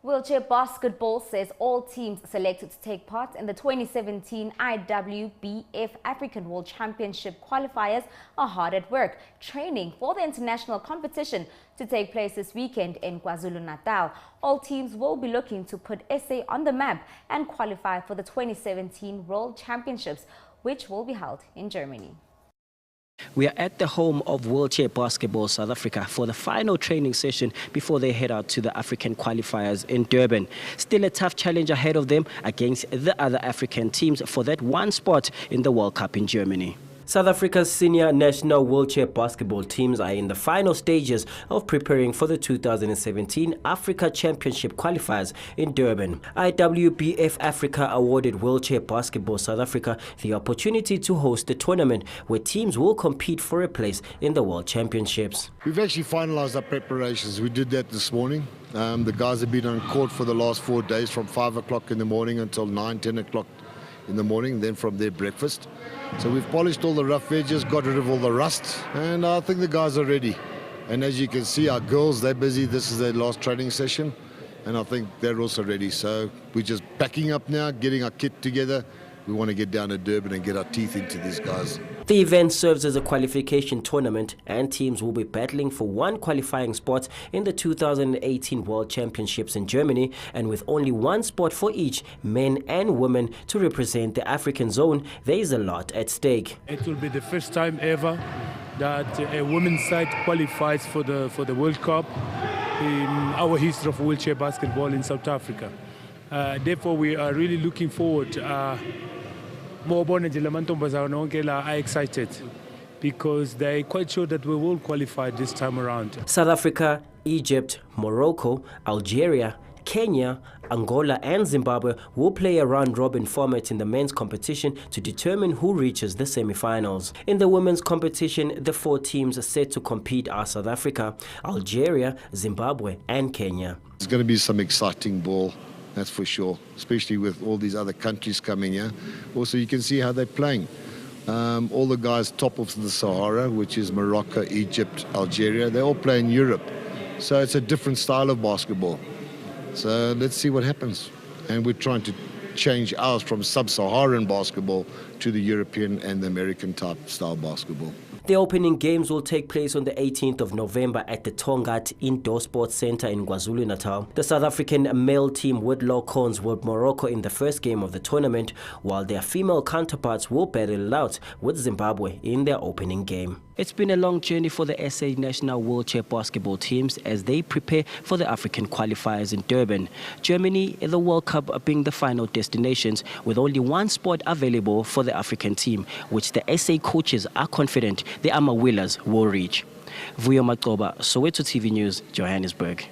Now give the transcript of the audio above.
Wheelchair basketball says all teams selected to take part in the 2017 IWBF Africa World Championship qualifiers are hard at work, training for the international competition to take place this weekend in KwaZulu-Natal. All teams will be looking to put SA on the map and qualify for the 2017 World Championships, which will be held in Germany. We are at the home of Wheelchair Basketball South Africa for the final training session before they head out to the African qualifiers in Durban. Still a tough challenge ahead of them against the other African teams for that one spot in the World Cup in Germany. South Africa's senior national wheelchair basketball teams are in the final stages of preparing for the 2017 Africa Championship qualifiers in Durban. IWBF Africa awarded Wheelchair Basketball South Africa the opportunity to host the tournament where teams will compete for a place in the World Championships. We've actually finalized our preparations. We did that this morning. The guys have been on court for the last 4 days from 5 o'clock in the morning until 9, 10 o'clock in the morning, then from their breakfast. So we've polished all the rough edges, got rid of all the rust, and I think the guys are ready. And as you can see, our girls, they're busy. This is their last training session, and I think they're also ready. So we're just packing up now, getting our kit together. We want to get down to Durban and get our teeth into these guys. The event serves as a qualification tournament, and teams will be battling for one qualifying spot in the 2018 World Championships in Germany, and with only one spot for each, men and women, to represent the African zone, there is a lot at stake. It will be the first time ever that a women's side qualifies for the World Cup in our history of wheelchair basketball in South Africa. Therefore, we are really looking forward. Are excited because they're quite sure that we will qualify this time around. South Africa, Egypt, Morocco, Algeria, Kenya, Angola and Zimbabwe will play a round-robin format in the men's competition to determine who reaches the semi-finals. In the women's competition, the 4 teams set to compete are South Africa, Algeria, Zimbabwe and Kenya. It's going to be some exciting ball, that's for sure, especially with all these other countries coming here. Also, you can see how they're playing. All the guys top of the Sahara, which is Morocco, Egypt, Algeria, they all play in Europe. So it's a different style of basketball. So let's see what happens. And we're trying to change ours from sub-Saharan basketball to the European and the American type style basketball. The opening games will take place on the 18th of November at the Tongaat Indoor Sports Center in KwaZulu-Natal. The South African male team would lock horns with Morocco in the first game of the tournament, while their female counterparts will battle it out with Zimbabwe in their opening game. It's been a long journey for the SA national wheelchair basketball teams as they prepare for the African qualifiers in Durban. Germany and the World Cup being the final destinations, with only one spot available for the African team, which the SA coaches are confident the Ama Willers will reach. Vuyo Macoba, Soweto TV News, Johannesburg.